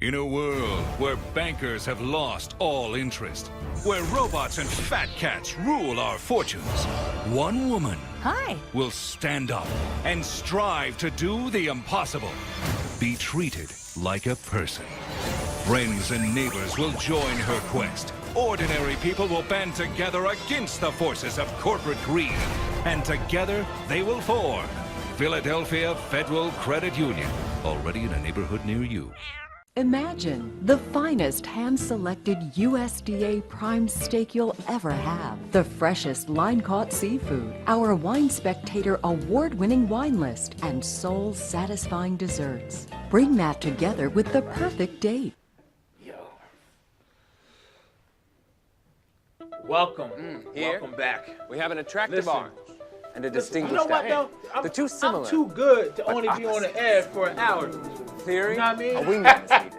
In a world where bankers have lost all interest, where robots and fat cats rule our fortunes, one woman Hi. will stand up and strive to do the impossible. Be treated like a person. Friends and neighbors will join her quest. Ordinary people will band together against the forces of corporate greed. And together they will form Philadelphia Federal Credit Union, already in a neighborhood near you. Imagine the finest hand-selected USDA prime steak you'll ever have. The freshest line-caught seafood, our Wine Spectator award-winning wine list, and soul-satisfying desserts. Bring that together with the perfect date. Welcome. Here. Welcome back. We have an attractive Listen. orange and a distinguished You know what, guy. though? They're too similar. I'm too good to but only be on the opposite. air for an hour. Theory, You know what I mean? a wingman is needed.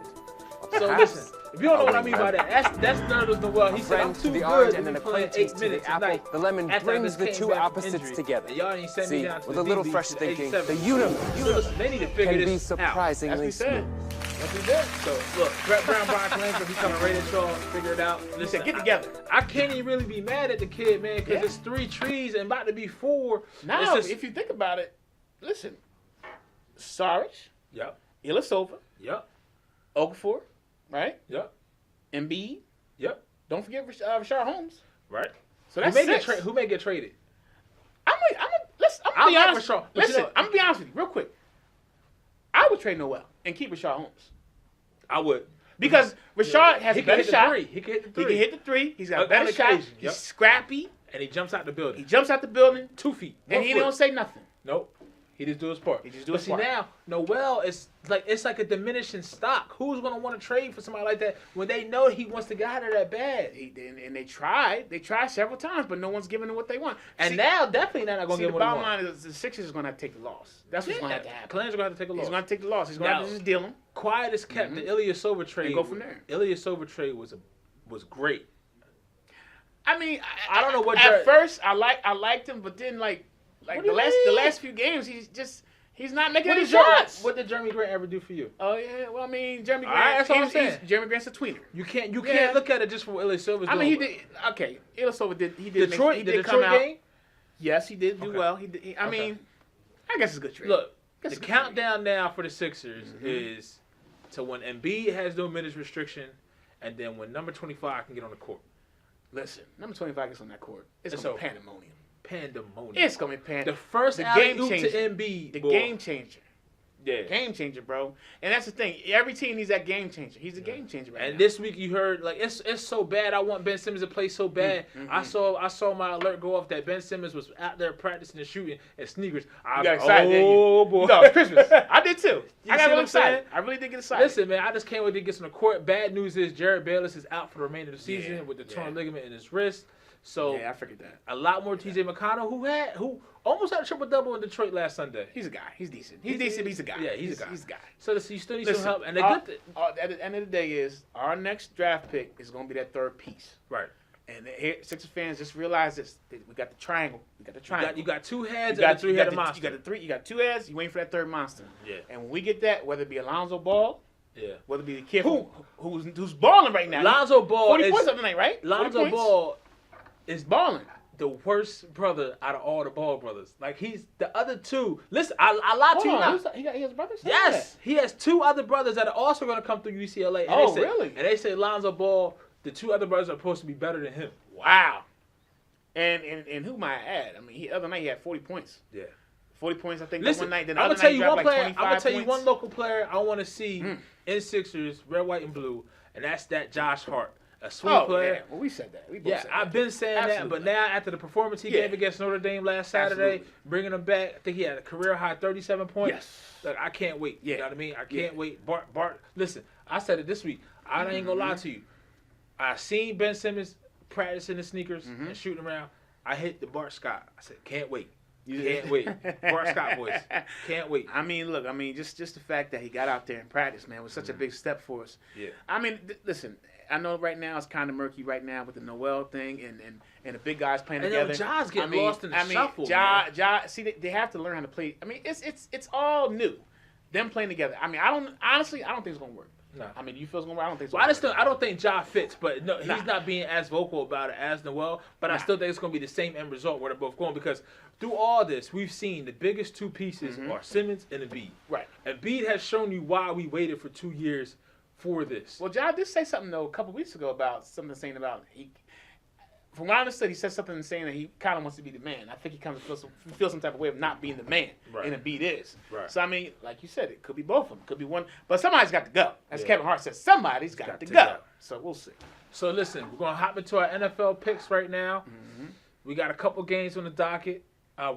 Or So perhaps listen, if you don't know a what I mean by wingman. that, that's Nerd Noel. He said, I'm Friend too to the good orange to and be an playing acquaintance 8 to minutes the apple. tonight. The lemon After I brings just the came two back from opposites injury. together. And y'all ain't sent See, me down to with the a little DB fresh to thinking, 87. the universe So listen, they need to figure can be this out. surprisingly That's what he said. smooth. That's what he said. So look, Brett Brown, Brian Clancy, he's coming right at y'all. Figure it out. Listen, get together. I can't even really be mad at the kid, man, because Yeah. it's 3 trees and about to be 4. Now, It's just- if you think about it, listen, Sarge, Yep. Ilyasova, Yep. Okafor, right? Yep. Embiid. Yep. Don't forget Rashard Holmes. Right. So Who that's may get 6. who may get traded? I'm I gonna be like honest. Rashard, but you Listen, know- I'm gonna be honest with you, real quick. I would trade Noel and keep Rashard Holmes I would. because Rashard has he a can better hit the shot. 3. He can hit the 3. He can hit the 3. He's got a On better shot. occasion, He's yep. scrappy. And he jumps out the building. He jumps out the building, 2 feet. and 1 he foot. don't say nothing. Nope. He just do his part. He just do but his see part. now, Noel is like it's like a diminishing stock. Who's gonna want to trade for somebody like that when they know he wants to get out of that bad? And they tried. They tried several times, but no one's giving them what they want. And See- now definitely not gonna See, get the what he bottom wants. line is the Sixers are going to have to take the loss. That's what's going to have to happen. Plans are gonna have to take a loss. He's going to take the loss. He's going to have to Now- just deal him. Quiet as kept. The Ilyasova trade. And go from there. Ilyasova trade was great. I mean, I don't know what At Jer- first, I liked him, but then like What do the you the mean? last few games, he's not making What any did, Jeremy, shots. what did Jeremy Grant ever do for you? Oh yeah, well I mean, Jeremy All Grant. right, that's what I'm saying. Jeremy Grant's a tweener. You can't Yeah. look at it just for what Ilyasova's doing. I mean, he did okay. Ilyasova did. He did. Detroit, he the did come Detroit out. game. Yes, he did do Okay. well. I Okay. mean, I guess it's a good trade. Look, That's the a good countdown now for the Sixers is to when Embiid has no minutes restriction, and then when number 25 can get on the court. Listen, number 25 gets on that court. It's It's going to be over. pandemonium. Pandemonium. It's going to be pandemonium. the first the game game to changer. Embiid. The boy. game changer. Yeah. Game changer, bro. And that's the thing. Every team needs that game changer. He's a game changer right And now. this week you heard like it's so bad. I want Ben Simmons to play so bad. I saw my alert go off that Ben Simmons was out there practicing and shooting in sneakers. I got excited, didn't you? Oh boy, You thought it was Christmas. I did too. You I see got what really I'm saying? excited. I really did get excited. Listen, man, I just can't wait to get on the court. Bad news is Jared Bayless is out for the remainder of the season Yeah, with the yeah. torn ligament in his wrist. So Yeah, I figured that. a lot more TJ McConnell who almost had a triple double in Detroit last Sunday. He's a guy. He's decent. He's decent. But he's a guy. Yeah, he's a guy. He's a guy. So you still need Listen, some help. And the good thing, at the end of the day is our next draft pick is going to be that third piece. right? And here, Sixers fans just realize this. We got the triangle. We got the triangle. You got 2 heads You and a got 3-headed monster. You got the 3. You got 2 heads. You waiting for that third monster. Yeah. And when we get that, whether it be Alonzo Ball, Yeah. whether it be the kid who's balling right now. Lonzo Ball 40 is points the other night, right? 40 Lonzo points. Ball is balling. the worst brother out of all the Ball brothers. Like he's the other 2. Listen, I lied to you Hold on. not. He has brothers? Yes, he has 2 other brothers that are also going to come through UCLA. And Oh, they say, really? And they say Lonzo Ball, the 2 other brothers are supposed to be better than him. Wow. And who might I add? I mean, the other night he had 40 points. Yeah. 40 points, I think, Listen, one night. Then the I'm other gonna tell night you he dropped one like player. 25 I'm gonna tell you points. one local player I want to see in Sixers, red, white, and blue, and that's that Josh Hart, a swing Oh, player. yeah. Well, we said that. We both Yeah, said I've that. been saying that, Absolutely. but now after the performance he Yeah. gave against Notre Dame last Saturday, Absolutely. bringing him back, I think he had a career high 37 points. Yes. Like, I can't wait. Yeah. You know what I mean? I Yeah. can't wait. Bart, listen, I said it this week. I ain't gonna lie to you. I seen Ben Simmons practicing the sneakers and shooting around. I hit the Bart Scott. I said, can't wait. Can't wait. Bart Scott voice. Can't wait. I mean, look, just the fact that he got out there and practiced, man, was such a big step for us. Yeah. I mean, listen, I know right now it's kind of murky right now with the Noel thing and the big guys playing And together. Ja's getting lost in the shuffle, Ja, man. see, they have to learn how to play. I mean, it's all new. Them playing together. I mean, I don't think it's gonna work. No. I mean, do you feel it's going to work? I don't think so. Well, I don't think Ja fits, but no, Nah. he's not being as vocal about it as Noel. But I still think it's going to be the same end result where they're both going, because through all this, we've seen the biggest two pieces are Simmons and Embiid. Right. Embiid has shown you why we waited for 2 years for this. Well, Ja did say something, though, a couple weeks ago about something saying about from what I understood, he said something saying that he kind of wants to be the man. I think he kind of feels some type of way of not being the man, Right. and Embiid is. Right. So, I mean, like you said, it could be both of them. Could be one. But somebody's got to go. As Yeah. Kevin Hart says, somebody's got to go. So, we'll see. So listen, we're going to hop into our NFL picks right now. We got a couple games on the docket.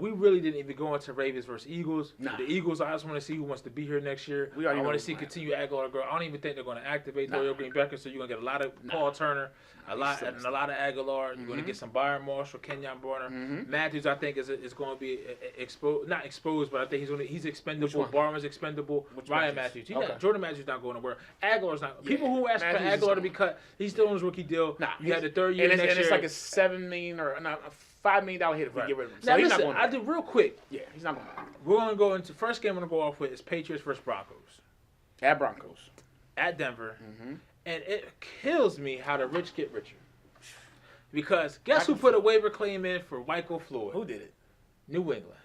We really didn't even go into Ravens versus Eagles. Nah. The Eagles, I just want to see who wants to be here next year. We already I know want to what's see gonna continue Aguilar. I don't even think they're going to activate Nah. Doyle Green Becker, so you're going to get a lot of Paul Turner, a lot of Aguilar. You're going to get some Byron Marshall, Kenyon Barner. Matthews, I think, is going to be exposed, not exposed, but I think he's expendable. one? Barman's expendable. Which Ryan Matthews? Matthews. Okay. Jordan Matthews not going nowhere. Aguilar's not. Yeah. People who ask for Matthews is Aguilar to be gone. cut, he's still on his rookie deal. Nah, you had the third year and next year. it's like a $7 million or a $5 million hit if we get rid of him. So Now he's listen, not going I back. did real quick. Yeah, he's not going back. We're going to go into first game. I'm going to go off with is Patriots versus Broncos At Broncos. at Denver, and it kills me how the rich get richer. Because guess who put a waiver claim in for Michael Floyd? Who did it? New England.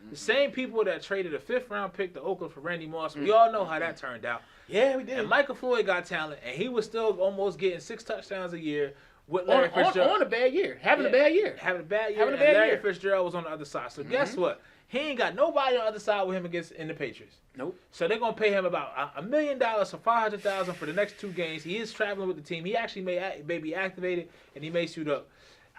The same people that traded a 5th round pick to Oakland for Randy Moss. We all know how that turned out. Yeah, we did. And Michael Floyd got talent, and he was still almost getting 6 touchdowns a year with Larry Fitzgerald. on a bad year. Having a Yeah. bad year. Having a bad year. Having a and bad Larry year. Fitzgerald was on the other side. So guess what? He ain't got nobody on the other side with him against in the Patriots. Nope. So they're gonna pay him about $1 million for $500,000 for the next 2 games. He is traveling with the team. He actually may be activated and he may suit up.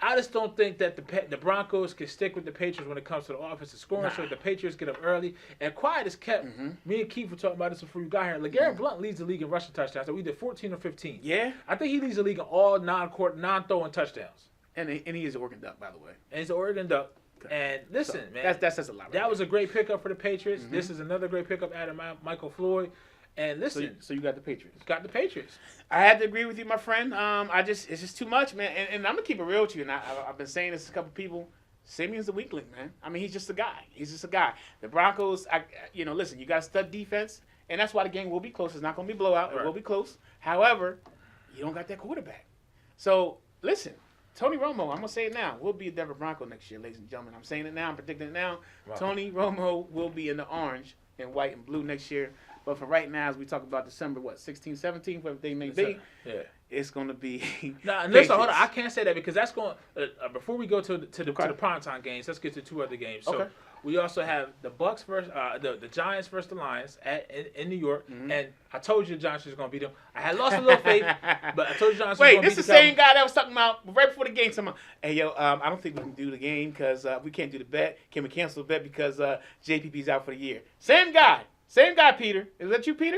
I just don't think that the Broncos can stick with the Patriots when it comes to the offensive scoring. So the Patriots get up early. And quiet is kept. Me and Keith were talking about this before you got here. LeGarrette Blount leads the league in rushing touchdowns. So we did 14 or 15. Yeah. I think he leads the league in all non-throwing touchdowns. And he is an Oregon Duck, by the way. And he's an Oregon Duck. And listen, man. That says a lot. That was a great pickup for the Patriots. This is another great pickup out of Michael Floyd. And listen, So you got the Patriots. got the Patriots. I had to agree with you, my friend. It's just too much, man. And I'm gonna keep it real with you. And I've been saying this to a couple people. Simeon's a weakling, man. I mean, he's just a guy. The Broncos, listen, you got a stud defense, and that's why the game will be close. It's not gonna be blowout. Right. It will be close. However, you don't got that quarterback. So listen, Tony Romo, I'm gonna say it now, will be a Denver Bronco next year, ladies and gentlemen. I'm saying it now. I'm predicting it now. Wow. Tony Romo will be in the orange and white and blue next year. But for right now, as we talk about December, 16, 17, whatever they may be, Yeah. it's going to be. Now, listen, hold on. I Patriots. can't say that because that's going. Before we go to the primetime games, let's get to 2 other games. So Okay. we also have the Bucks versus the Giants versus the Lions in New York, and I told you the Giants was going to beat them. I had lost a little faith, but I told you the Giants was Wait, going to this beat is the same guy that was talking about right before the game. Talking about, hey, yo, I don't think we can do the game because we can't do the bet. Can we cancel the bet because JPP's out for the year? Same guy, Peter. Is that you, Peter?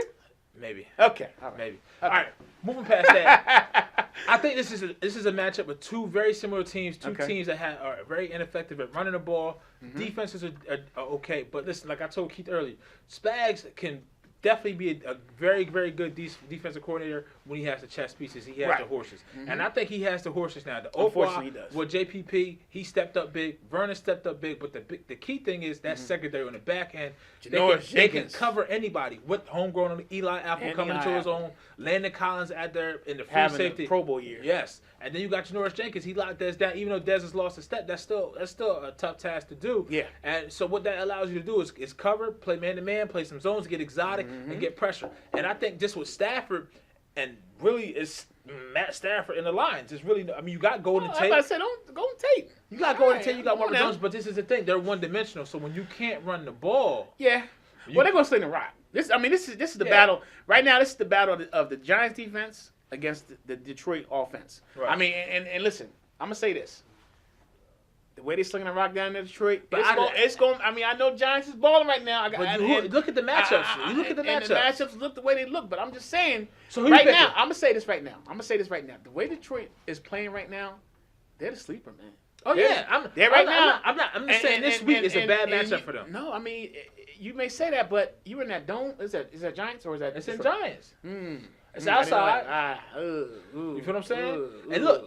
Maybe. Okay, all right. Maybe. All right. Moving past that, I think this is a matchup with 2 very similar teams. 2 Okay. teams that are very ineffective at running the ball. Defenses are okay, but listen, like I told Keith earlier, Spags can definitely be a very, very good defensive coordinator when he has the chess pieces. He has Right. the horses, and I think he has the horses now. The Unfortunately, he Okwa does. with JPP, he stepped up big. Vernon stepped up big, but the key thing is that secondary on the back end. They Janoris can Jenkins. cover anybody with homegrown Eli Apple And coming Eli into his Apple. own. Landon Collins out there in the free Having safety. a Pro Bowl year. Yes, and then you got Janoris Jenkins. He locked Dez down. Even though Dez has lost a step, that's still a tough task to do. Yeah. And so what that allows you to do is cover, play man to man, play some zones, get exotic, and get pressure. And I think just with Stafford, and really it's Matt Stafford in the Lions. It's really, I mean, you got Golden I Tate. said, don't Golden Tate. You got Golden Tate. You got Come on Marvin now. Jones. But this is the thing; they're one dimensional. So when you can't run the ball, Yeah. Well, they're going to sling the rock. This is the battle right now. This is the battle of the Giants defense against the Detroit offense. Right. I mean, and listen, I'm gonna say this: the way they slinging the rock down in Detroit, But it's going. I mean, I know Giants is balling right now. look at the matchups. You look at the and matchups. the matchups look the way they look. But I'm just saying. So who you right picking? now, I'm gonna say this right now. The way Detroit is playing right now, they're the sleeper, man. Oh yeah, They're right now. I'm just saying this week is a bad matchup for them. No, I mean, you may say that, but you in that dome. Is that Giants or is that It's in Detroit? Giants. It's outside. You feel what I'm saying? And look,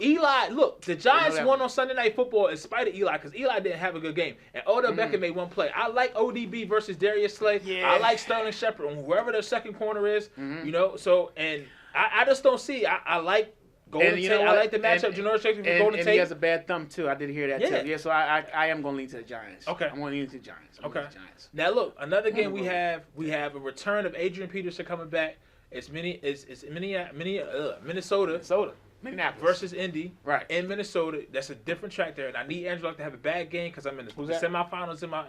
the Giants won on Sunday Night Football in spite of Eli, because Eli didn't have a good game. And Odell Beckham made one play. I like ODB versus Darius Slay. Yeah. I like Sterling Shepard, whoever their second corner is. You know, so, and I just don't see. I like Golden Tate. I like the matchup. Janoris Jackson for Golden Tate. He has a bad thumb, too. I did hear that, Yeah. too. Yeah, so I am going to lean to the Giants. Okay. I'm going to lean to the Giants. Okay. Now, look, another game we have a return of Adrian Peterson coming back. It's Minnesota Minneapolis versus Indy, Right. in Minnesota. That's a different track there, and I need Andrew Luck to have a bad game because I'm in the semifinals in my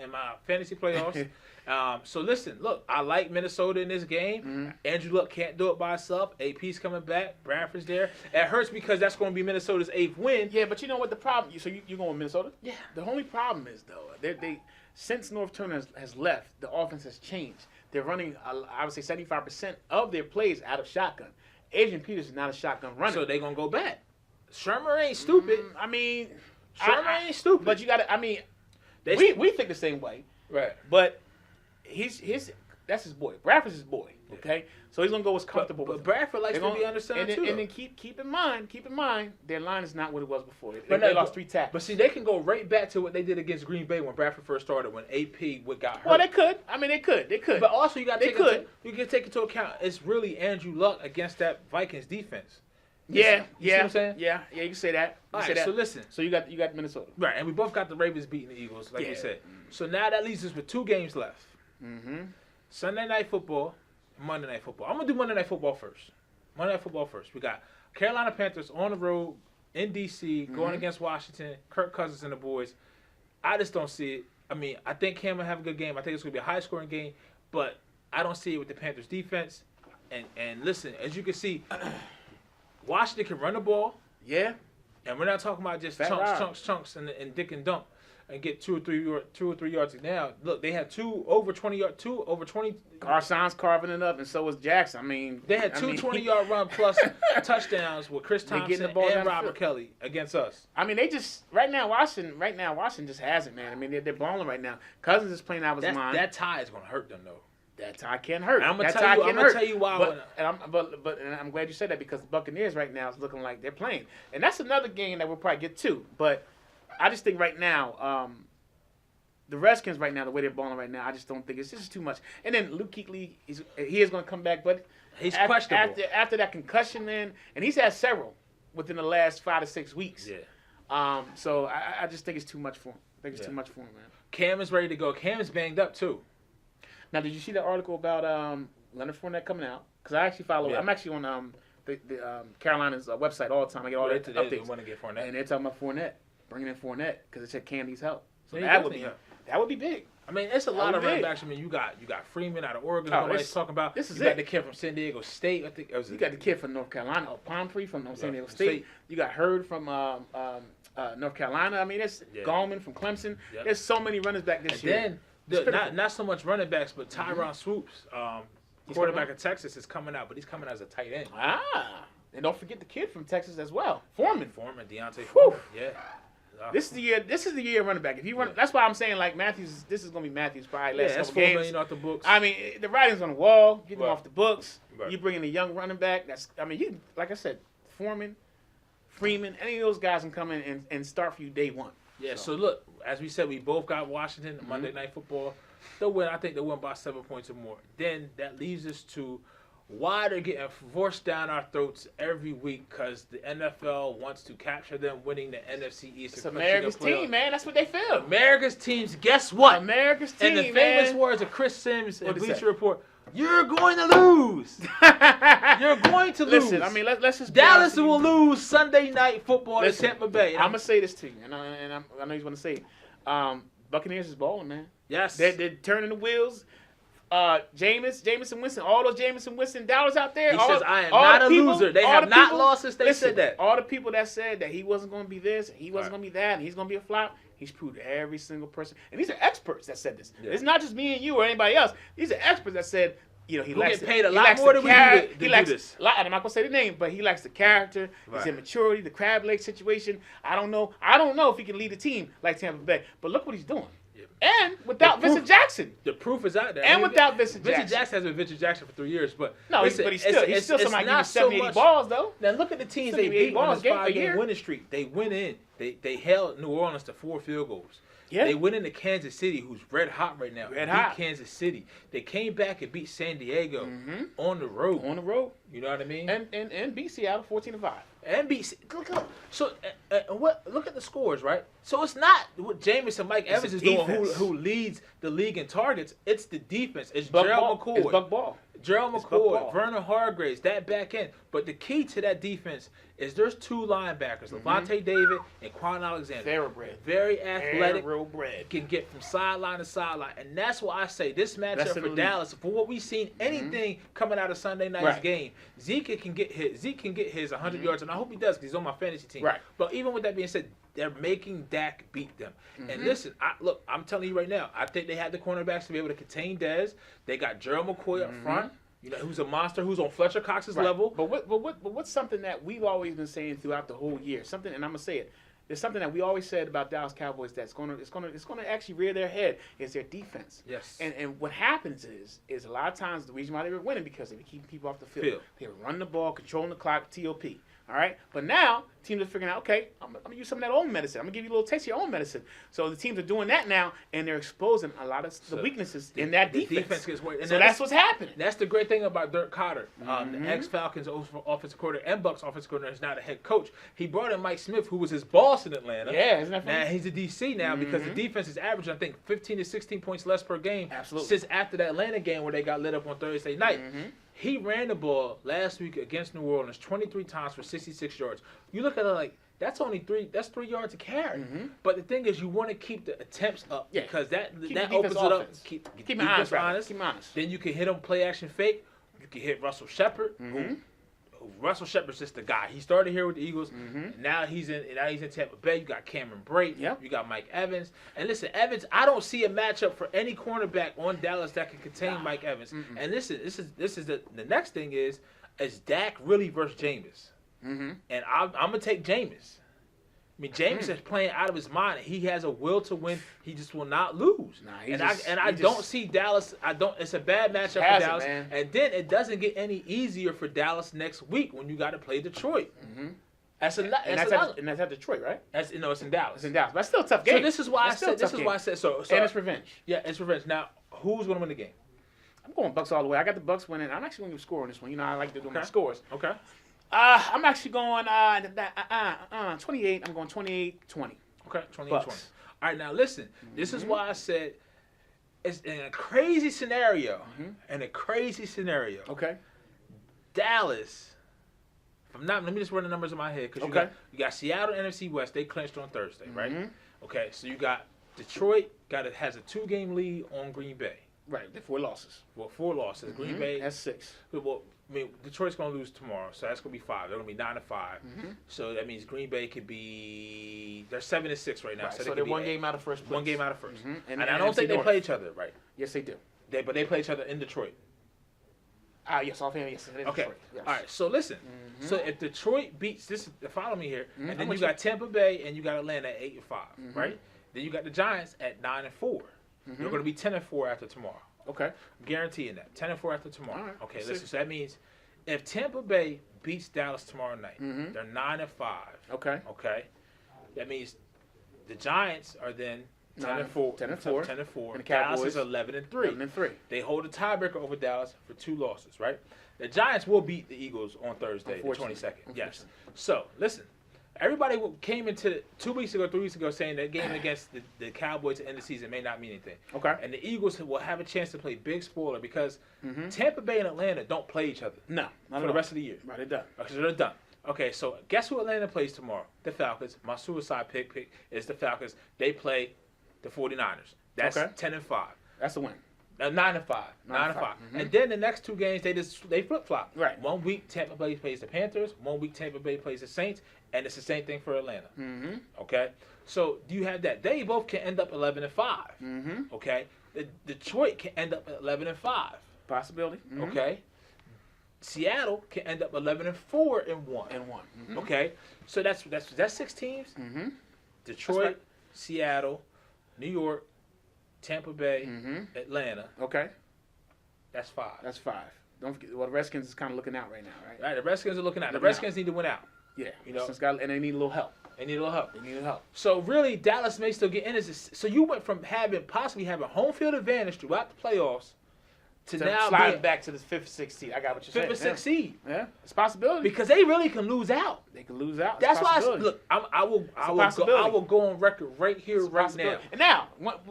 fantasy playoffs. So listen, look, I like Minnesota in this game. Andrew Luck can't do it by himself. AP's coming back. Bradford's there. It hurts because that's going to be Minnesota's 8th win. Yeah, but you know what the problem? So you're going with Minnesota? Yeah. The only problem is though, they since North Turner has left, the offense has changed. They're running, I would say, 75% of their plays out of shotgun. Adrian Peterson is not a shotgun runner. So they're going to go back. Shermer ain't stupid. I mean, Shermer ain't stupid. But you got to. I mean, we think the same way. Right. But that's his boy. Bradford's his boy. Okay, so he's gonna go what's comfortable. But with him. Bradford likes to be undersigned too. And then keep in mind, their line is not what it was before. But They lost 3 tackles. But see, they can go right back to what they did against Green Bay when Bradford first started, when AP got hurt. Well, they could. I mean, they could. But also, you got to They take into account it's really Andrew Luck against that Vikings defense. Yeah, You see what I'm saying? Yeah, you can say that. All right, so listen. So you got Minnesota. Right, and we both got the Ravens beating the Eagles, like we said. So now that leaves us with 2 games left. Sunday Night Football, Monday Night Football. I'm going to do Monday Night Football first. We got Carolina Panthers on the road in D.C. going against Washington, Kirk Cousins and the boys. I just don't see it. I mean, I think Cam will have a good game. I think it's going to be a high-scoring game, but I don't see it with the Panthers' defense. And listen, as you can see, Washington can run the ball. Yeah. And we're not talking about just chunks, and dick and dump and get 2 or 3 yards now. Look, they had 2 over 20. Carson's carving it up, and so was Jackson. I mean, They had 2 20-yard run plus touchdowns with Chris Thompson the ball down and the Robert field. Kelly against us. I mean, they just Washington just has it, man. I mean, they're balling right now. Cousins is playing out of his mind. That tie is going to hurt them, though. That tie can't hurt. I'm gonna tell you why. But I'm glad you said that, because the Buccaneers right now is looking like they're playing, and that's another game that we'll probably get to. But I just think right now, the Redskins right now, the way they're balling right now, I just don't think it's just too much. And then Luke Kuechly, he is going to come back, but he's questionable after that concussion, man, and he's had several within the last 5 to 6 weeks. Yeah. So I just think it's too much for him. I think it's too much for him, man. Cam is ready to go. Cam is banged up too. Now, did you see the article about Leonard Fournette coming out? Because I actually follow. Yeah. I'm actually on the Carolina's website all the time. I get all the updates. They want to get Fournette. And they're talking about Fournette, bringing in Fournette, because it said Cam needs help. So Yeah, that would be big. I mean, it's a lot of running backs. I mean, you got Freeman out of Oregon. Nobody's talking about. This is you got the kid from San Diego State. I think you got the kid from North Carolina, Pumphrey from San Diego State. You got Hurd from North Carolina. I mean, it's Gallman from Clemson. Yep. There's so many running backs this year. Then, not so much running backs, but Tyron Swoops, quarterback of Texas, is coming out, but he's coming as a tight end. And don't forget the kid from Texas as well, Foreman, Deontay Whew. Foreman. Yeah. This is the year running back. If you run, that's why I'm saying, like, Matthews. This is gonna be Matthews probably last that's couple $4 games. million off the books. I mean, the writing's on the wall. Get them Right. off the books. Right. You bring in a young running back. You like I said, Foreman, Freeman, any of those guys can come in and start for you day one. Yeah. So look, as we said, we both got Washington Monday Night Football. They'll win. I think they'll win by 7 points or more. Then that leads us to why they're getting forced down our throats every week, because the NFL wants to capture them winning the NFC East. It's America's team, man. That's what they feel. America's teams. Guess what? America's team, In the famous man. words of Chris Sims and What is Bleacher that? Report, you're going to lose. You're going to lose. Listen, I mean, let's just be Dallas honest with will you. lose Sunday Night Football in Tampa Bay. I'm gonna say this to you, and I know he's gonna say it. Buccaneers is balling, man. Yes. They're turning the wheels. Jameson Winston, all those Jameson Winston dollars out there. He says, I am not a loser. They have not lost since they said that. All the people that said that he wasn't going to be this, he wasn't going to be that, and he's going to be a flop, he's proved to every single person. And these are experts that said this. Yeah. It's not just me and you or anybody else. These are experts that said he Who likes get paid a he lot likes more the than we do char- to he do likes this. and I'm not gonna say the name, but he likes the character, his Right. immaturity, the crab leg situation. I don't know if he can lead a team like Tampa Bay, but look what he's doing. And without The proof- Vincent Jackson. The proof is out there. And without Vincent Vincent Jackson. Jackson has been Vincent Jackson for 3 years, but No, listen, but he's still somebody giving 70, 80 balls though. Now look at the teams Still they give you 8 beat on balls this a 5-game year. winning streak. They went in. They held New Orleans to 4 field goals. Yeah. They went into Kansas City, who's red hot right now. Red beat hot. Kansas City. They came back and beat San Diego on the road. On the road. You know what I mean? And beat Seattle 14-5. NBC. Look. So what? Look at the scores, right? So it's not what Jameis and Mike It's Evans the is doing defense. who leads the league in targets. It's the defense. It's Buck Gerald Ball. It's McCoy. Buck Ball. Gerald It's Buck McCoy, Ball. Vernon Hargraves, that back end. But the key to that defense is there's 2 linebackers, Levante David and Quan Alexander. Thoroughbred. Very athletic. Thoroughbred. Can get from sideline to sideline. And that's why I say this Best matchup in for the Dallas, for what we've seen, anything coming out of Sunday night's Right. game, Zeke can get his 100 yards, and I hope he does because he's on my fantasy team. Right. But even with that being said, they're making Dak beat them. And listen, I'm telling you right now, I think they had the cornerbacks to be able to contain Dez. They got Gerald McCoy up front, who's a monster, who's on Fletcher Cox's Right. level. But what's something that we've always been saying throughout the whole year? Something, and I'm gonna say it. There's something that we always said about Dallas Cowboys that's gonna actually rear their head is their defense. Yes. And what happens is a lot of times the reason why they were winning because they were keeping people off the field. They were running the ball, controlling the clock, TOP. All right, but now teams are figuring out, okay, I'm gonna use some of that own medicine. I'm gonna give you a little taste of your own medicine. So the teams are doing that now, and they're exposing a lot of the weaknesses in that The defense. defense gets worse. And So that's what's happening. That's the great thing about Dirk Cotter, the ex-Falcons offensive coordinator and Bucks offensive coordinator, is now the head coach. He brought in Mike Smith, who was his boss in Atlanta. Yeah, isn't that funny? Now he's a DC now because the defense is averaging, I think, 15 to 16 points less per game. Absolutely. Since after that Atlanta game where they got lit up on Thursday night. He ran the ball last week against New Orleans 23 times for 66 yards. You look at it like, that's 3 yards a carry. But the thing is, you want to keep the attempts up because that Keep that the defense opens it up. offense. Keep Keep 'em defense honest, right? honest. Keep 'em honest. Then you can hit him play action fake. You can hit Russell Shepard. Russell Shepard's just the guy. He started here with the Eagles. Now he's in Tampa Bay. You got Cameron Brate. Yep. You got Mike Evans. And listen, Evans, I don't see a matchup for any cornerback on Dallas that can contain Mike Evans. And listen, this is the next thing is Dak really versus Jameis? And I'm gonna take Jameis. I mean, Jameis is playing out of his mind. He has a will to win. He just will not lose. I don't see Dallas. It's a bad matchup for Dallas. Man. And then it doesn't get any easier for Dallas next week when you got to play Detroit. That's at Detroit, right? it's in Dallas. It's in Dallas, but it's still a tough game. So this is why It's still a tough game. so. And it's revenge. Yeah, it's revenge. Now, who's gonna win the game? I'm going Bucks all the way. I got the Bucks winning. I'm actually going to give a score on this one. You know, I like to do my scores. Okay. I'm actually going 28. I'm going 28-20. Okay, 20 Bucks. 20. All right, now listen. This is why I said it's in a crazy scenario. In a crazy scenario. Okay. Dallas. Let me just run the numbers in my head because you got Seattle NFC West. They clinched on Thursday, right? Okay, so you got Detroit has a 2-game lead on Green Bay. Right, the 4 losses. Well, 4 losses. Green Bay. That's 6. Well, I mean, Detroit's going to lose tomorrow, so that's going to be 5. They're going to be 9-5. So that means Green Bay could be. They're 7-6 right now. Right, So, so they're 1 game out of first place. 1 game out of first. And And I don't NFC think they North. play each other, right? Yes, they do. But they play each other in Detroit. Yes, offhand, yes. It is Okay. Detroit. Yes. All right. So listen. So if Detroit beats this, follow me here, and then I'm you with got Tampa Bay and you got Atlanta at 8-5, right? Then you got the Giants at 9-4. They're going to be 10-4 after tomorrow. Okay. Guaranteeing that 10-4 after tomorrow. All right. Okay. Let's Listen. see. So that means if Tampa Bay beats Dallas tomorrow night, they're 9-5. Okay. Okay. That means the Giants are then 10-4. 10-4. 10-4. And the Dallas Cowboys is 11-3. 11-3. They hold a tiebreaker over Dallas for 2 losses, right? The Giants will beat the Eagles on Thursday, the 22nd. Yes. So, listen. Everybody came into 2 weeks ago, 3 weeks ago, saying that game against the Cowboys to end the season may not mean anything. Okay. And the Eagles will have a chance to play big spoiler because Tampa Bay and Atlanta don't play each other No. Not for the rest of the year. Right, they're done. Because they're done. Okay, so guess who Atlanta plays tomorrow? The Falcons. My suicide pick is the Falcons. They play the 49ers. That's Okay. 10-5. That's a win. 9-5. 9-5. And then the next 2 games, they flip-flop. Right. 1 week, Tampa Bay plays the Panthers. 1 week, Tampa Bay plays the Saints. And it's the same thing for Atlanta. Okay? So, do you have that? They both can end up 11-5. Okay? Detroit can end up at 11-5. Possibility. Okay. Seattle can end up 11-4 in one. Okay. So that's 6 teams. Detroit, right. Seattle, New York, Tampa Bay, Atlanta. Okay. That's 5. That's 5. Don't forget. Well, the Redskins is kind of looking out right now, right? Right. The Redskins are looking out. The Looking Redskins need to win out. Yeah. You know. And they need a little help. They need a little help. They need help. So really, Dallas may still get in. So you went from possibly having home field advantage throughout the playoffs to now slide being back to the 5th or 6th seed. I got what you're saying. 5th or 6th seed. Yeah, it's a possibility. Because they really can lose out. They can lose out. That's why. Look, I will go on record right here, right now. And now,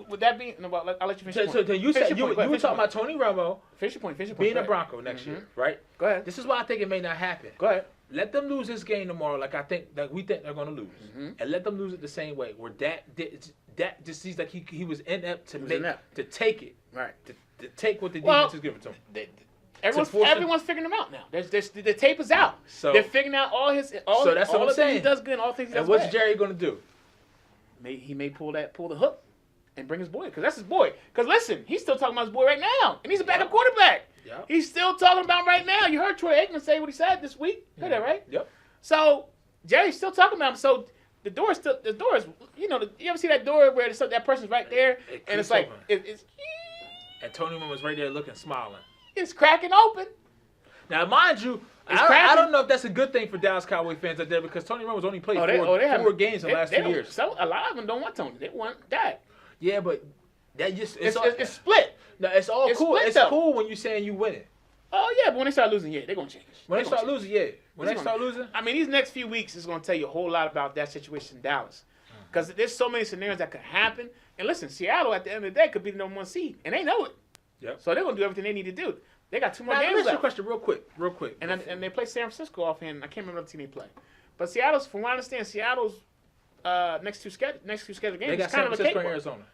would that be? No, I'll let you finish. So you said you were talking about Tony Romo finish your point. being a Bronco next year, right? Go ahead. This is why I think it may not happen. Go ahead. Let them lose this game tomorrow, like we think they're going to lose, and let them lose it the same way. Where that just seems like he was inept to take it, right? To take what the defense is giving to him. Everyone's figuring them out now. The tape is out. So they're figuring out all that's all what I'm saying. He does good, and all things he does and what's bad. Jerry going to do? He may pull the hook and bring his boy, because that's his boy. Because listen, he's still talking about his boy right now, and he's a backup quarterback. Yep. He's still talking about him right now. You heard Troy Aikman say what he said this week. You heard that, right? Yep. So Jerry's still talking about him. So the door is, you ever see that door where that person's right there, and it's like it's and Tony Romo was right there looking, smiling. It's cracking open. Now, mind you, I don't know if that's a good thing for Dallas Cowboy fans out there, because Tony Romo's only played 4 games in the last 2 years. A lot of them don't want Tony. They want that. Yeah, but that just it's split. No, it's all It's cool. split, It's though. cool when you're saying you winning. Oh yeah, but when they start losing, they're gonna change. When they start losing, yeah. When they start losing, I mean, these next few weeks is gonna tell you a whole lot about that situation in Dallas, because there's so many scenarios that could happen. And listen, Seattle at the end of the day could be the #1 seed, and they know it. Yep. So they're gonna do everything they need to do. They got 2 more now, games let me ask you a left. question real quick. And they play San Francisco offhand. I can't remember what team they play, but Seattle's, from what I understand, Seattle's next two scheduled games. They got is San kind of a Francisco and cakewalk. Arizona.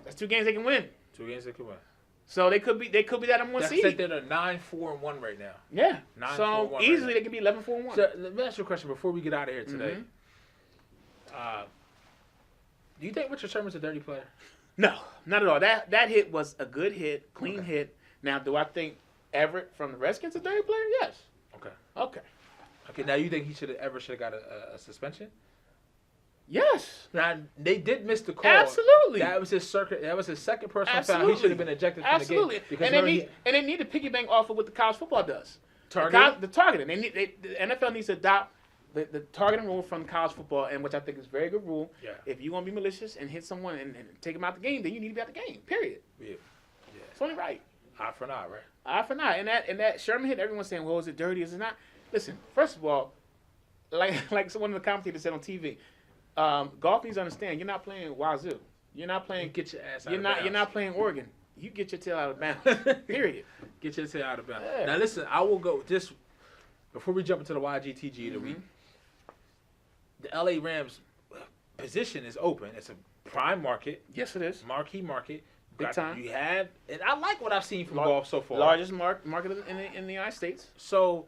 That's 2 games they can win. 2 games they could win. So they could be that #1 That's seed. they're 9-4-1 right now. Yeah. 9-4-1 So right easily now. they could be 11-4-1. So let me ask you a question before we get out of here today. Do you think Richard Sherman's a dirty player? No, not at all. That hit was a good hit, clean hit. Now, do I think Everett from the Redskins is a dirty player? Yes. Okay. Now you think he should have got a suspension? Yes. Now they did miss the call. Absolutely. That was his second personal foul. Absolutely. He should have been ejected from the game. Because and they need to piggyback off of what the college football does. Targeting? The targeting. The NFL needs to adopt the targeting rule from college football, and which I think is a very good rule. Yeah. If you want to be malicious and hit someone and take them out the game, then you need to be out the game. Period. Yeah. It's only right. Eye for an eye, right? Eye for an eye. And that Sherman hit, everyone's saying, well, is it dirty? Is it not? Listen, first of all, like one of the commentators said on TV, golf needs to understand, you're not playing Wazoo. You're not playing. Get your ass out of bounds. You're not playing Oregon. You get your tail out of bounds. Period. Get your tail out of bounds. Yeah. Now listen, I will go just before we jump into the YGTG of the week. The LA Rams position is open. It's a prime market. Yes, it is. Marquee market. Big time. You have, and I like what I've seen from golf so far. Largest market in the United States. So,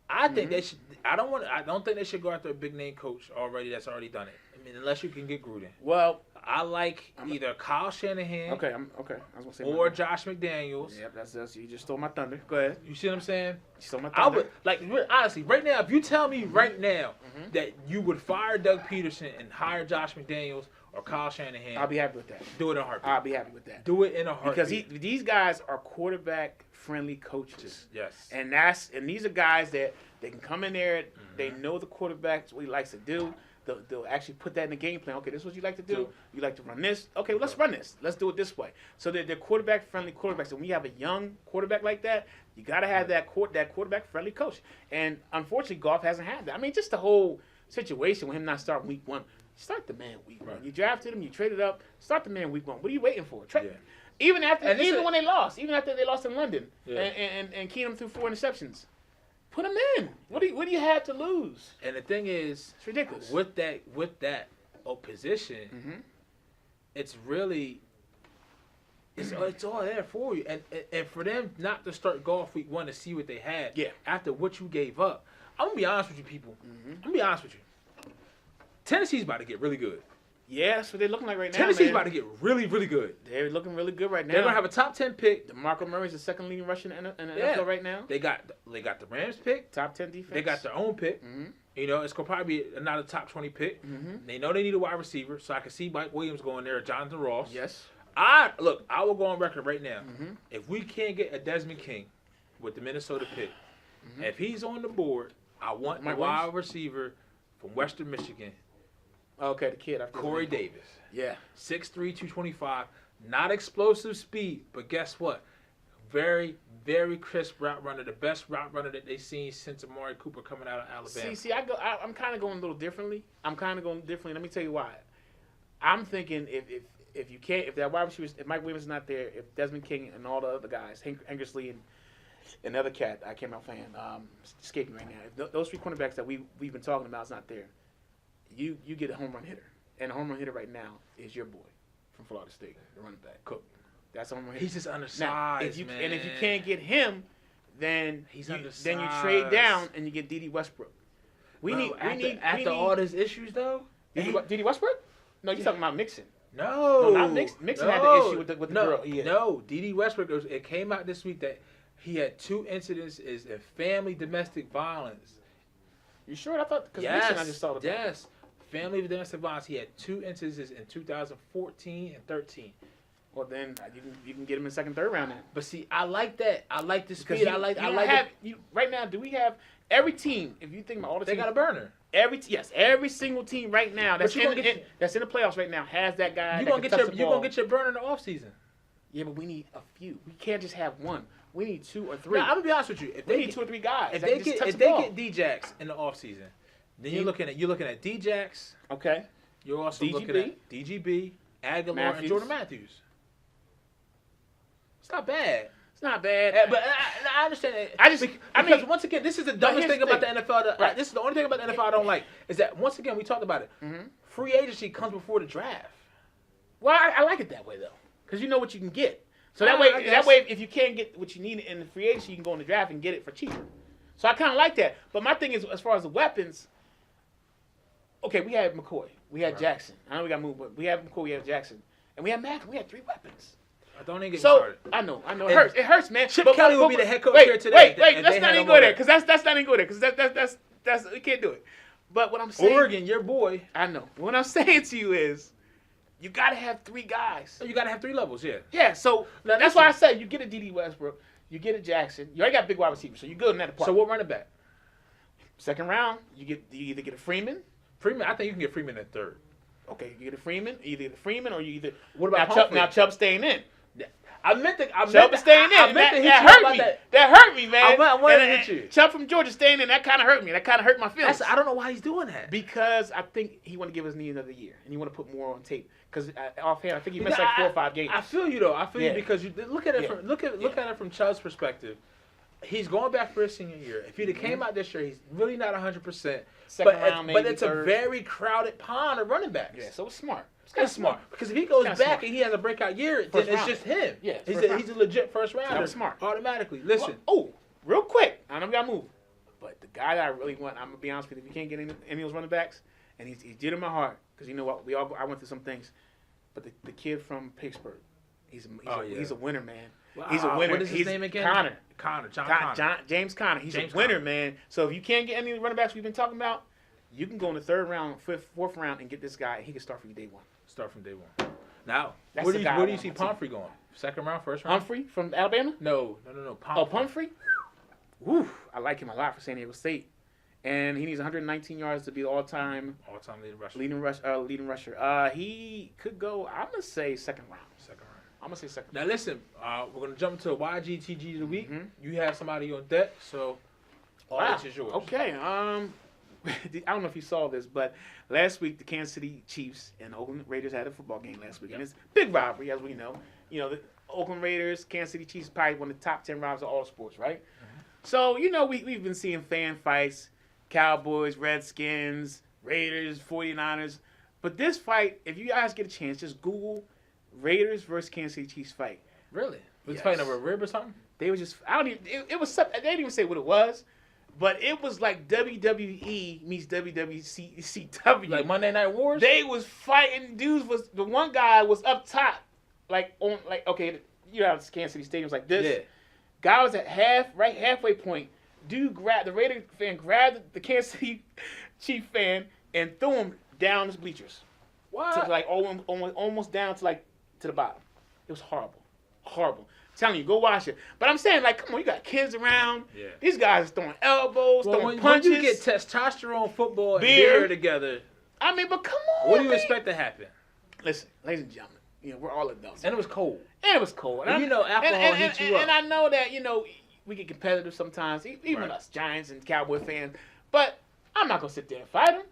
I think they should. I don't think they should go after a big name coach that's already done it. I mean, unless you can get Gruden. Well, I like either Kyle Shanahan. Okay. I was gonna say. Or Josh McDaniels. Yep, that's you just stole my thunder. Go ahead. You see what I'm saying? You stole my I thunder. would honestly right now. If you tell me right now that you would fire Doug Peterson and hire Josh McDaniels or Kyle Shanahan, I'll be happy with that. do it in a heartbeat. I'll be happy with that. Do it in a heartbeat. Because these guys are quarterback-friendly coaches. Yes. And these are guys that they can come in there. They know the quarterback, what he likes to do. They'll actually put that in the game plan. Okay, this is what you like to do. You like to run this. Okay, well, let's run this. Let's do it this way. So they're quarterback-friendly quarterbacks. And when you have a young quarterback like that, you got to have that quarterback-friendly coach. And unfortunately, Goff hasn't had that. I mean, just the whole situation with him not starting week 1. Start the man week 1. You drafted him. You traded up. Start the man week 1. What are you waiting for? Even when they lost. Even after they lost in London. Yeah. And Keenum threw 4 interceptions. Put him in. What do you have to lose? And the thing is, it's ridiculous. With that position, it's really it's all there for you. And for them not to start golf week 1 to see what they had after what you gave up. I'm gonna be honest with you, people. I'm gonna be honest with you. Tennessee's about to get really good. Yeah, that's what they're looking like right now. Tennessee's man. about to get really, really good. They're looking really good right now. They're gonna have a top 10 pick. DeMarco Murray's the second leading rusher in the Yeah. NFL right now. They got the Rams pick. Top 10 defense. They got their own pick. Mhm. You know, it's gonna probably be another top 20 pick. Mhm. They know they need a wide receiver, so I can see Mike Williams going there, or Jonathan Ross. Yes. I will go on record right now. Mhm. If we can't get a Desmond King with the Minnesota pick, if he's on the board, I want Mike the wide receiver from Western Michigan, Okay, the kid. I've Corey Davis. Yeah. 6'3", 225. Not explosive speed, but guess what? Very, very crisp route runner. The best route runner that they've seen since Amari Cooper coming out of Alabama. See, I'm kind of going a little differently. Let me tell you why. I'm thinking if you can't, if that wide receiver, if Mike Williams is not there, if Desmond King and all the other guys, Henkersley and another cat, I came out fan, escaping right now. If those three cornerbacks that we've been talking about is not there, you get a home run hitter, and a home run hitter right now is your boy from Florida State, the running back Cook. That's a home run hitter. He's just undersized, Now, man. and if you can't get him, then He's then you undersized. trade down and you get D.D. Westbrook. After all this issues though. D.D. Westbrook? No, you're talking about Mixon. No, not Mixon. Mixon had the issue with the girl. Yeah. No, D.D. Westbrook. It came out this week that he had 2 incidents in family domestic violence. You sure? I thought because Yes, Mixon I just saw the yes. Family domestic violence. He had 2 incidences in 2014 and 13. Well, then you can get him in second, third round then. But see, I like that. I like the Because speed. I like right now. Do we have every team? If you think about all the They teams, got a burner. every single team right now that's But you gonna get that's in the playoffs right now has that guy. You that gonna can get touch your the ball. burner in the offseason. Yeah, but we need a few. We can't just have one. We need 2 or 3. Now, I'm gonna be honest with you. If we they need get, 2 or 3 guys. if that they can just get touch if the they ball. get D-Jax in the offseason, then you're looking at D-Jax. Okay. You're also DGB. looking at DGB, Aguilar, Matthews. and Jordan Matthews. It's not bad. It's not bad. But I understand that. Because once again, this is the dumbest here's thing the about the NFL. Right. This is the only thing about the NFL I don't like is that once again we talked about it. Mm-hmm. Free agency comes before the draft. Well, I like it that way though, because you know what you can get. So I that guess. way, if you can't get what you need in the free agency, you can go in the draft and get it for cheaper. So I kind of like that. But my thing is, as far as the weapons, okay, we had McCoy, we had Jackson. I know we got moved, but we have McCoy, we have Jackson, and we had Mack. We had 3 weapons. Don't even get me So started. I know, And it hurts, man. Chip But- Kelly but- will be the head coach wait, here today. Wait, if let's they not had even him go over there, because that's not even go there, because that's we can't do it. But what I'm saying, Oregon, your boy. I know. What I'm saying to you is, you got to have 3 guys. You got to have 3 levels, yeah. Yeah, so Now, that's why I say you get a D.D. Westbrook, you get a Jackson. You already got big wide receivers, so you're good in that So department. what running back? Second round, you either get a Freeman. Freeman. I think you can get Freeman at 3rd. Okay, you get a Freeman, either get a Freeman or you either. What about now Humphrey? Chubb's staying in. I meant to Chubb is staying in. I meant to hit that you hurt about me. that. That hurt me, man. I wanted to And, hit you. Chubb from Georgia staying in. That kind of hurt me. That kind of hurt my feelings. I don't know why he's doing that. Because I think he want to give his knee another year, and he want to put more on tape. Because offhand, I think he missed like 4 or 5 games. I feel you though. I feel Yeah. you because you look at it Yeah. from look at it from Chubb's perspective. He's going back for his senior year. If he'd have came out this year, he's really not 100%. Second But round, maybe it's a third. very crowded pond of running backs. Yeah, so it's smart. It's Kind of smart because if he goes Kinda back smart. and he has a breakout year, then First it's round. just him. Yeah, he's first round. he's a legit first rounder. That was smart. Automatically. Listen, Oh, real quick. I know we got to move. But the guy that I really want, I'm going to be honest with you, if you can't get any of those running backs, and he's dear to my heart, because you know what, I went through some things, but the kid from Pittsburgh, he's a winner, man. He's a winner. What is his name again? Connor. James Conner. He's James a winner, Conner. man. So if you can't get any of the running backs we've been talking about, you can go in the 3rd round, 5th, 4th round, and get this guy, and he can start for you day 1. Start from day 1. Now, That's where the do guy I you want see on my team. Pumphrey going? 2nd round, 1st round? Humphrey from Alabama? No. Oh, Pumphrey? Woo, I like him a lot for San Diego State. And he needs 119 yards to be the all-time All-time leading rusher. He could go, I'm going to say 2nd round. I'm going to say 2nd round. Now listen, we're gonna jump into a YGTG of the week. Mhm. You have somebody on deck, so all this is yours. Okay. I don't know if you saw this, but last week the Kansas City Chiefs and Oakland Raiders had a football game last week. And it's a big rivalry, as we know. You know, the Oakland Raiders, Kansas City Chiefs, probably one of the top 10 rivals of all sports, right? So, you know, we've been seeing fan fights, Cowboys, Redskins, Raiders, 49ers. But this fight, if you guys get a chance, just Google Raiders versus Kansas City Chiefs fight. Really? Was Yes. fighting over a rib or something? They were just, I don't even, it was something, they didn't even say what it was. but it was like WWE meets WWCW. Like Monday Night Wars. They was fighting. Dudes was the one guy was up top, like on like okay, you know how Kansas City Stadium's like this. Yeah. Guy was at halfway point. Dude grabbed the Raider fan, grabbed the Kansas City Chief fan, and threw him down his bleachers. What? To like almost down to like to the bottom. It was horrible, horrible. I'm telling you, go watch it. But I'm saying like, come on, you got kids around. Yeah. These guys are throwing elbows, Well, throwing when punches. you get testosterone, football, and Beer. beer together, I mean, but come on. what do you man. expect to happen? Listen, ladies and gentlemen, you know we're all adults. And it was cold. And it was cold. And you know alcohol heats you up. And I know that, you know, we get competitive sometimes, even Right. us Giants and Cowboy fans. But I'm not going to sit there and fight them.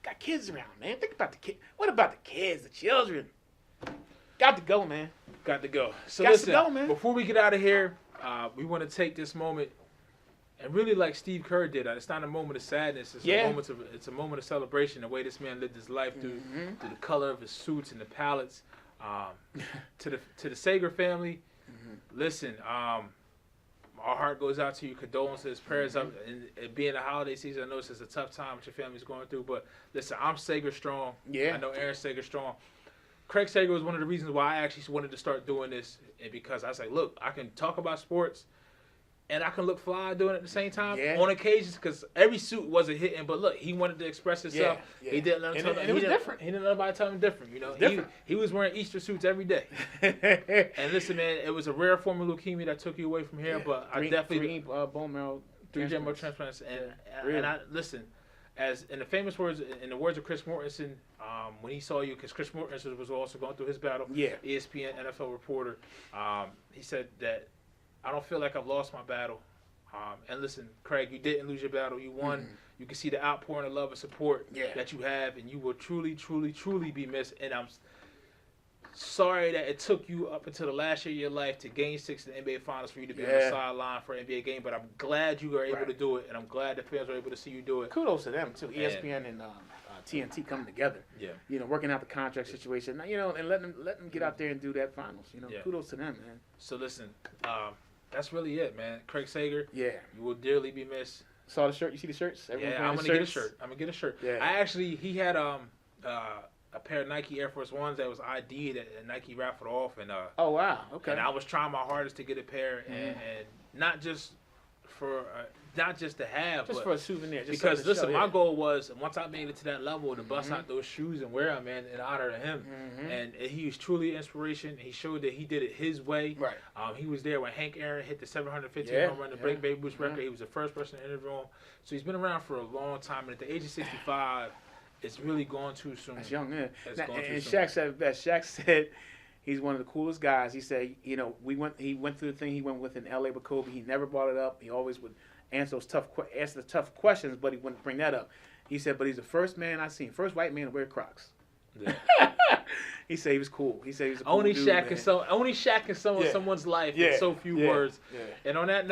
Got kids around, man. Think about the kids. What about the kids, the children? Got to go, man. Got to go. So Got to listen, go, man. before we get out of here, we want to take this moment and really, like Steve Kerr did, it's not a moment of sadness. It's a moment of celebration. The way this man lived his life through the color of his suits and the palettes. To the Sager family, listen. Our heart goes out to you. Condolences, prayers up. And being a holiday season, I know this is a tough time what your family's going through. But listen, I'm Sager strong. Yeah. I know Aaron's Sager strong. Craig Sager was one of the reasons why I actually wanted to start doing this, and because I was like, look, I can talk about sports, and I can look fly doing it at the same time on occasions, because every suit wasn't hitting. But look, he wanted to express himself. Yeah. He didn't let him And it was different. He didn't let nobody tell him different. You know, Different. He was wearing Easter suits every day. And listen, man, it was a rare form of leukemia that took you away from here. But I definitely three bone marrow transplants. And I listen. As in the famous words, in the words of Chris Mortensen, when he saw you, because Chris Mortensen was also going through his battle. Yeah. ESPN NFL reporter. He said that I don't feel like I've lost my battle. And listen, Craig, you didn't lose your battle. You won. Mm-hmm. You can see the outpouring of love and support that you have, and you will truly, truly, truly be missed. And I'm sorry that it took you up until the last year of your life to gain 6 in the NBA Finals for you to be on the sideline for an NBA game. But I'm glad you were able to do it, and I'm glad the fans were able to see you do it. Kudos to them too. ESPN and TNT coming together. Yeah. You know, working out the contract situation. You know, and letting them get out there and do that finals. You know, kudos to them, man. So listen, that's really it, man. Craig Sager. Yeah. You will dearly be missed. Saw the shirt. You see the shirts? Everyone's I'm gonna get a shirt. Yeah. He had a pair of Nike Air Force Ones that was ID'd and Nike raffled off, and oh wow, okay. And I was trying my hardest to get a pair, and not just to have, just but for a souvenir. Just because listen, my goal was once I made it to that level to bust out those shoes and wear them, man, in honor of him. And he was truly an inspiration. He showed that he did it his way. Right. He was there when Hank Aaron hit the 750 home run to break Babe Ruth's record. He was the first person to interview him. So he's been around for a long time, and at the age of 65. It's really going too soon. That's young, yeah. And soon. Shaq said that. Shaq said he's one of the coolest guys. He said, you know, he went through the thing he went with in L.A. with Kobe. He never brought it up. He always would answer the tough questions, but he wouldn't bring that up. He said, but he's the first man I seen, first white man to wear Crocs. Yeah. He said he was cool. He said he was a cool dude, Only Shaq in someone's life in so few words. Yeah. And on that note.